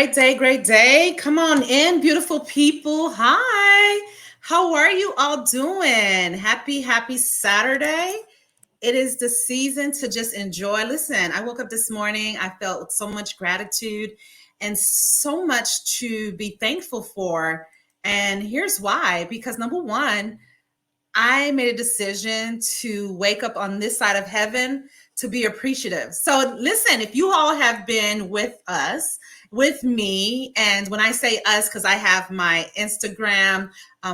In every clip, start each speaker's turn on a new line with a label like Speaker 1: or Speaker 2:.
Speaker 1: Great day, great day. Come on in, beautiful people. Hi. How are you all doing? Happy Saturday. It is the season to just enjoy. Listen, I woke up this morning. I felt so much gratitude and so much to be thankful for. And here's why because number one, I made a decision to wake up on this side of heaven to be appreciative. So, listen, if you all have been with us, with me, and when I say us, because I have my Instagram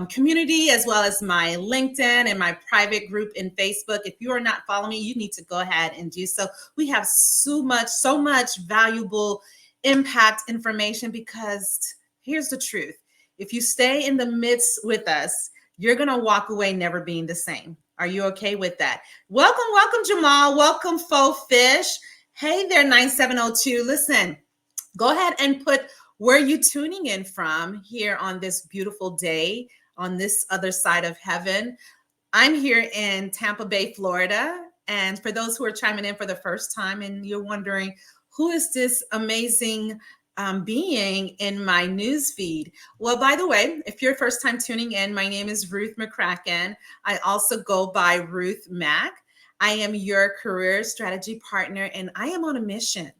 Speaker 1: community as well as my LinkedIn and my private group in Facebook. If you are not following me, you need to go ahead and do so. We have so much valuable impact information because here's the truth. If you stay in the midst with us, you're going to walk away never being the same. Are you okay with that? Welcome, Jamal. Welcome, Faux Fish. Hey there, 9702. Listen, go ahead and put where you tuning in from here on this beautiful day on this other side of heaven. I'm here in Tampa Bay, Florida. And for those who are chiming in for the first time and you're wondering, who is this amazing being in my news feed? Well, by the way, if you're first time tuning in, my name is Ruth Mac. I also go by Ruth Mac. I am your career strategy partner, and I am on a mission.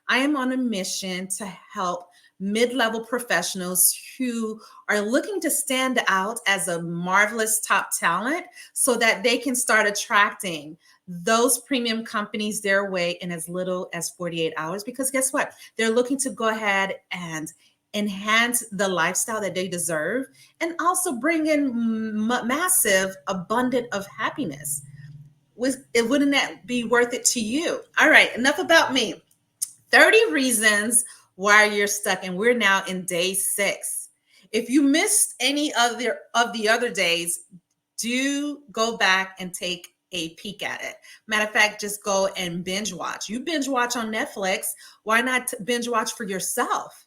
Speaker 1: I am on a mission to help mid-level professionals who are looking to stand out as a marvelous top talent so that they can start attracting those premium companies their way in as little as 48 hours. Because guess what? They're looking to go ahead and enhance the lifestyle that they deserve and also bring in massive abundance of happiness. Wouldn't that be worth it to you? All right, enough about me. 30 reasons why you're stuck, and we're now in day 6. If you missed any of the other days, do go back and take a peek at it. Matter of fact, just go and binge watch. You binge watch on Netflix. Why not binge watch for yourself?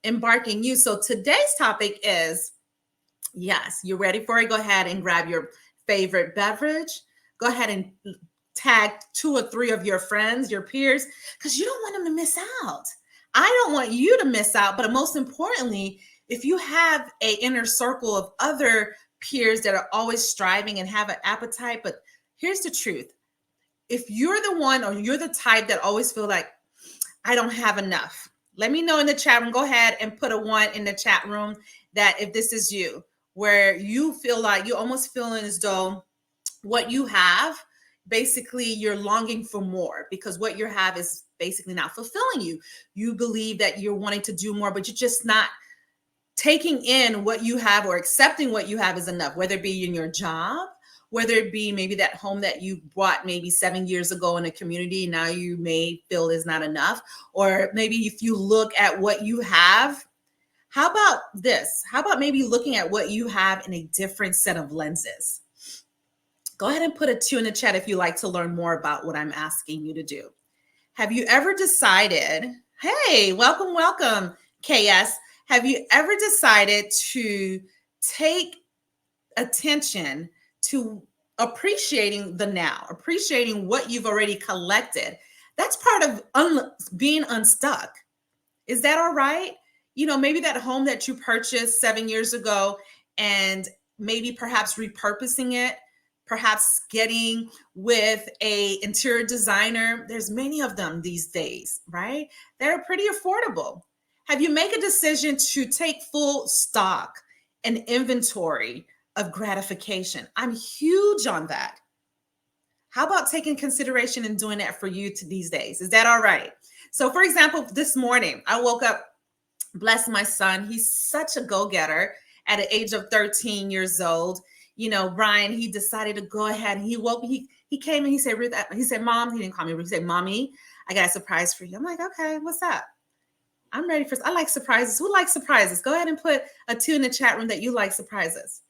Speaker 1: Embarking you. So today's topic is, yes, you ready for it? Go ahead and grab your favorite beverage. Go ahead and tag 2 or 3 of your friends, your peers, because you don't want them to miss out. I don't want you to miss out, but most importantly, if you have an inner circle of other peers that are always striving and have an appetite, but here's the truth. If you're the one or you're the type that always feel like, I don't have enough, let me know in the chat room. Go ahead and put a 1 in the chat room that if this is you, where you feel like you're almost feeling as though what you have, basically you're longing for more because what you have is basically not fulfilling you. You believe that you're wanting to do more, but you're just not taking in what you have or accepting what you have is enough, whether it be in your job, whether it be maybe that home that you bought maybe 7 years ago in a community, now you may feel is not enough. Or maybe if you look at what you have, how about this? How about maybe looking at what you have in a different set of lenses? Go ahead and put a 2 in the chat if you like to learn more about what I'm asking you to do. Have you ever decided, hey, welcome, KS. Have you ever decided to take attention to appreciating the now, appreciating what you've already collected? That's part of being unstuck. Is that all right? You know, maybe that home that you purchased 7 years ago and maybe perhaps repurposing it, perhaps getting with a interior designer. There's many of them these days, right? They're pretty affordable. Have you made a decision to take full stock and inventory of gratification? I'm huge on that. How about taking consideration and doing that for you these days? Is that all right? So for example, this morning, I woke up, bless my son. He's such a go-getter at the age of 13 years old. You know, Brian, he decided to go ahead and he came and he said, Ruth, he said, Mom, he didn't call me Ruth, he said, Mommy, I got a surprise for you. I'm like, okay, what's up? I'm ready for, I like surprises. Who likes surprises? Go ahead and put a 2 in the chat room that you like surprises.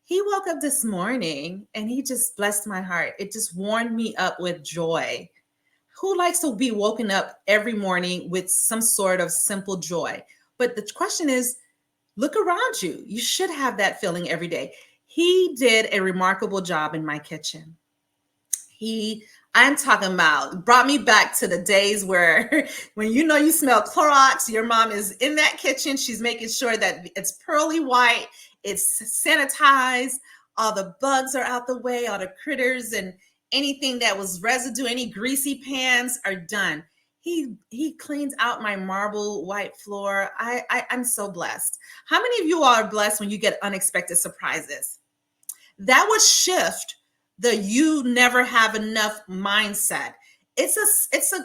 Speaker 1: He woke up this morning and he just blessed my heart. It just warmed me up with joy. Who likes to be woken up every morning with some sort of simple joy? But the question is, look around you. You should have that feeling every day. He did a remarkable job in my kitchen. He I'm talking about brought me back to the days where when you smell Clorox, your mom is in that kitchen. She's making sure that it's pearly white, it's sanitized, all the bugs are out the way, all the critters and anything that was residue, any greasy pans are done. He cleans out my marble white floor. I'm so blessed. How many of you all are blessed when you get unexpected surprises? That would shift the you never have enough mindset. It's a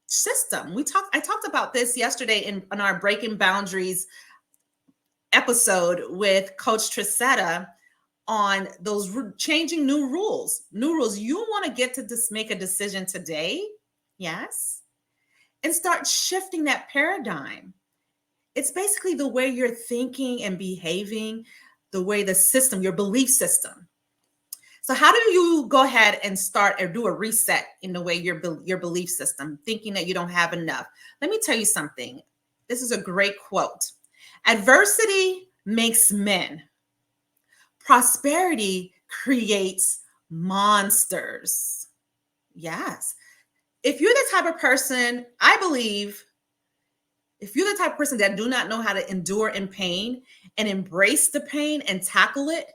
Speaker 1: system. I talked about this yesterday in our Breaking Boundaries episode with Coach Trisetta on those changing new rules. New rules. You want to get to just make a decision today, yes, and start shifting that paradigm. It's basically the way you're thinking and behaving, the way the system, your belief system. So how do you go ahead and start or do a reset in the way your belief system, thinking that you don't have enough? Let me tell you something. This is a great quote. Adversity makes men. Prosperity creates monsters. Yes. If you're the type of person, I believe, if you're the type of person that do not know how to endure in pain and embrace the pain and tackle it,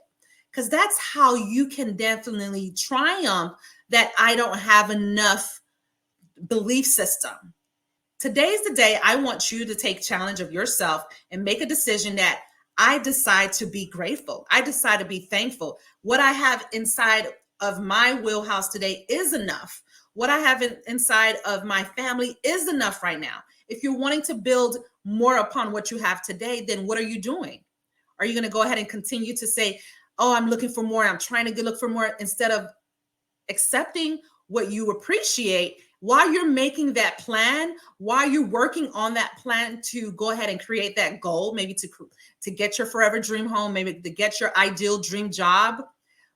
Speaker 1: because that's how you can definitely triumph that I don't have enough belief system. Today's the day I want you to take challenge of yourself and make a decision that I decide to be grateful. I decide to be thankful. What I have inside of my wheelhouse today is enough. What I have inside of my family is enough right now. If you're wanting to build more upon what you have today, then what are you doing? Are you going to go ahead and continue to say, oh, I'm looking for more, I'm trying to look for more, instead of accepting what you appreciate while you're making that plan, while you're working on that plan to go ahead and create that goal, maybe to get your forever dream home, maybe to get your ideal dream job,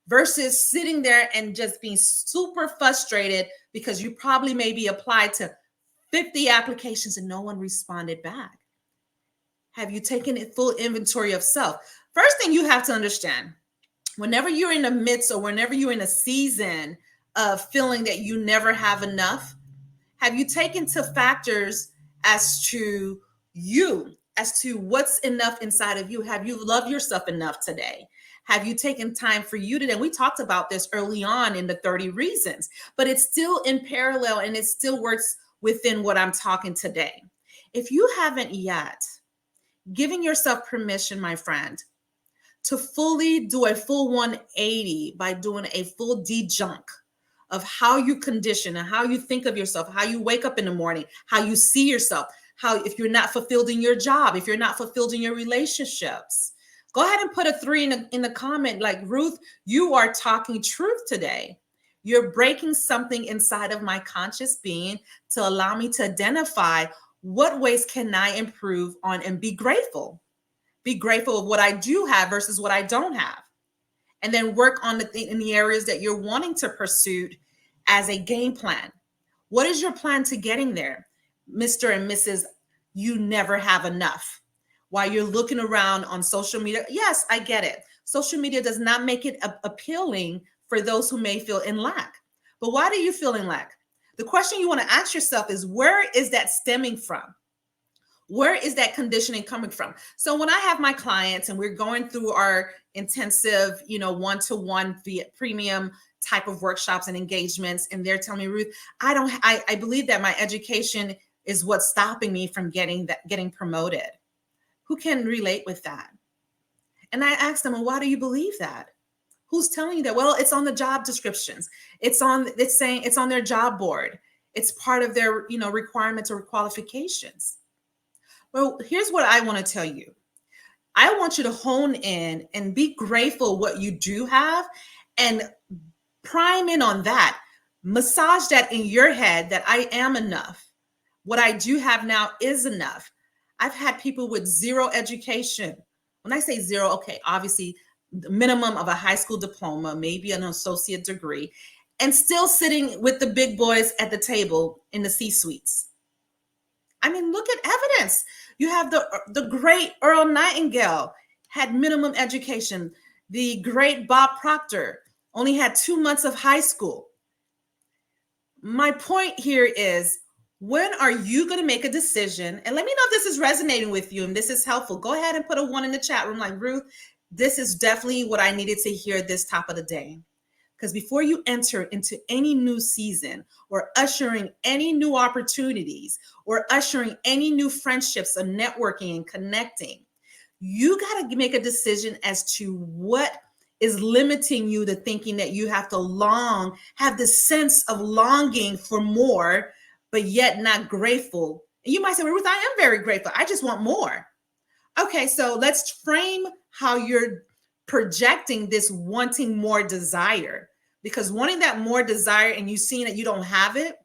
Speaker 1: versus sitting there and just being super frustrated because you probably maybe applied to 50 applications and no one responded back. Have you taken a full inventory of self? First thing you have to understand, whenever you're in the midst or whenever you're in a season of feeling that you never have enough, have you taken to factors as to you, as to what's enough inside of you? Have you loved yourself enough today? Have you taken time for you today? We talked about this early on in the 30 reasons, but it's still in parallel and it still works within what I'm talking today. If you haven't yet given yourself permission, my friend, to fully do a full 180 by doing a full de-junk of how you condition and how you think of yourself, how you wake up in the morning, how you see yourself, how if you're not fulfilled in your job, if you're not fulfilled in your relationships. Go ahead and put a 3 in the comment, like, Ruth, you are talking truth today. You're breaking something inside of my conscious being to allow me to identify what ways can I improve on and be grateful. Be grateful of what I do have versus what I don't have. And then work on in the areas that you're wanting to pursue as a game plan. What is your plan to getting there? Mr. and Mrs. You never have enough. While you're looking around on social media, yes, I get it. Social media does not make it appealing for those who may feel in lack. But why do you feel in lack? The question you want to ask yourself is, where is that stemming from? Where is that conditioning coming from? So when I have my clients and we're going through our intensive, one-to-one via premium type of workshops and engagements, and they're telling me, Ruth, I believe that my education is what's stopping me from getting promoted. Who can relate with that? And I ask them, well, why do you believe that? Who's telling you that? Well, it's on the job descriptions. It's saying it's on their job board. It's part of their, requirements or qualifications. Well, here's what I want to tell you. I want you to hone in and be grateful what you do have and prime in on that. Massage that in your head that I am enough. What I do have now is enough. I've had people with zero education. When I say zero, okay, obviously the minimum of a high school diploma, maybe an associate degree, and still sitting with the big boys at the table in the C-suites. I mean, look at evidence. You have the great Earl Nightingale had minimum education. The great Bob Proctor only had 2 months of high school. My point here is, when are you going to make a decision? And let me know if this is resonating with you and this is helpful. Go ahead and put a 1 in the chat room like, Ruth, this is definitely what I needed to hear this top of the day. Because before you enter into any new season or ushering any new opportunities or ushering any new friendships and networking and connecting, you got to make a decision as to what is limiting you to thinking that you have to have this sense of longing for more, but yet not grateful. And you might say, well, Ruth, I am very grateful. I just want more. Okay, so let's frame how you're projecting this wanting more desire, because wanting that more desire and you seeing that you don't have it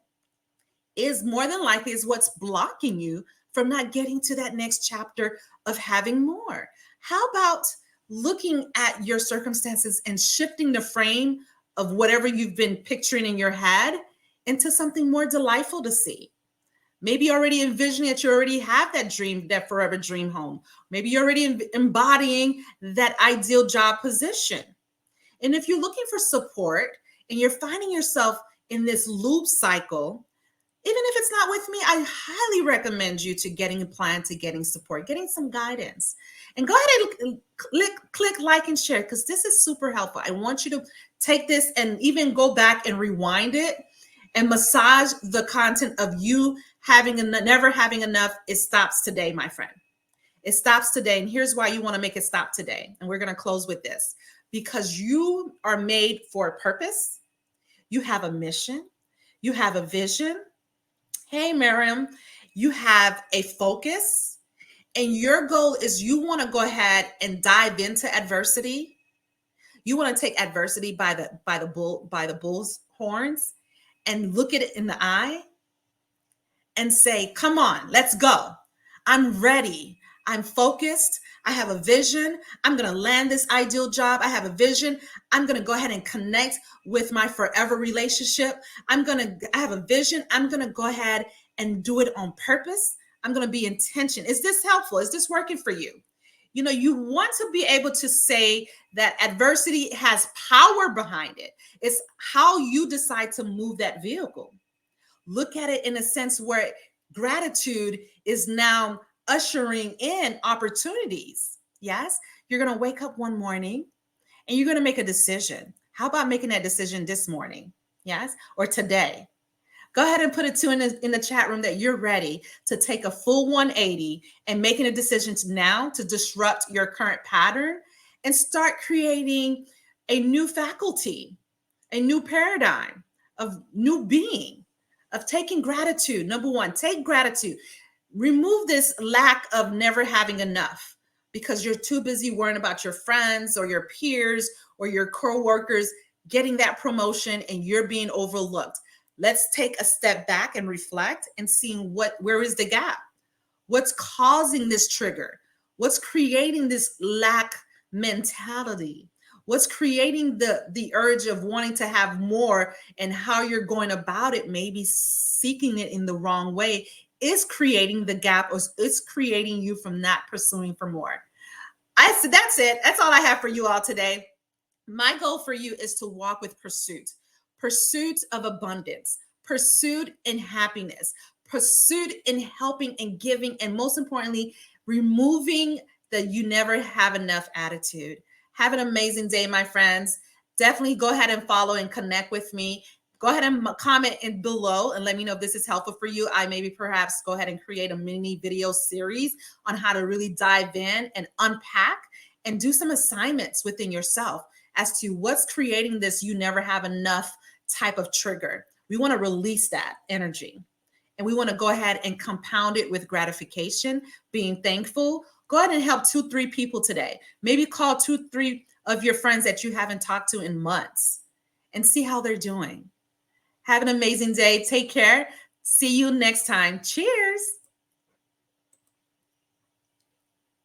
Speaker 1: is more than likely is what's blocking you from not getting to that next chapter of having more. How about looking at your circumstances and shifting the frame of whatever you've been picturing in your head into something more delightful to see? Maybe already envisioning that you already have that dream, that forever dream home. Maybe you're already embodying that ideal job position. And if you're looking for support and you're finding yourself in this loop cycle, even if it's not with me, I highly recommend you to getting a plan, to getting support, getting some guidance. And go ahead and click like and share, because this is super helpful. I want you to take this and even go back and rewind it and massage the content of you never having enough. It stops today, my friend. It stops today. And here's why you want to make it stop today. And we're going to close with this. Because you are made for a purpose. You have a mission. You have a vision. Hey, Miriam, you have a focus. And your goal is you want to go ahead and dive into adversity. You want to take adversity by the bull's horns and look at it in the eye and say, come on, let's go. I'm ready. I'm focused. I have a vision. I'm going to land this ideal job. I have a vision. I'm going to go ahead and connect with my forever relationship. I have a vision. I'm going to go ahead and do it on purpose. I'm going to be intentional. Is this helpful? Is this working for you? You know, you want to be able to say that adversity has power behind it. It's how you decide to move that vehicle. Look at it in a sense where gratitude is now ushering in opportunities. Yes, you're going to wake up one morning and you're going to make a decision. How about making that decision this morning? Yes, or today. Go ahead and put it in the chat room that you're ready to take a full 180 and making a decision to disrupt your current pattern and start creating a new faculty, a new paradigm of new being, of taking gratitude. Number one, take gratitude. Remove this lack of never having enough because you're too busy worrying about your friends or your peers or your co-workers getting that promotion and you're being overlooked. Let's take a step back and reflect and seeing where is the gap? What's causing this trigger? What's creating this lack mentality? What's creating the urge of wanting to have more, and how you're going about it, maybe seeking it in the wrong way, is creating the gap, or it's creating you from not pursuing for more. That's it. That's all I have for you all today. My goal for you is to walk with pursuit of abundance, pursuit in happiness, pursuit in helping and giving, and most importantly, removing the you never have enough attitude. Have an amazing day, my friends. Definitely go ahead and follow and connect with me. Go ahead and comment below and let me know if this is helpful for you. I maybe perhaps go ahead and create a mini video series on how to really dive in and unpack and do some assignments within yourself as to what's creating this you never have enough type of trigger. We want to release that energy and we want to go ahead and compound it with gratification, being thankful. Go ahead and help 2-3 people today. Maybe call 2-3 of your friends that you haven't talked to in months and see how they're doing. Have an amazing day. Take care. See you next time. Cheers.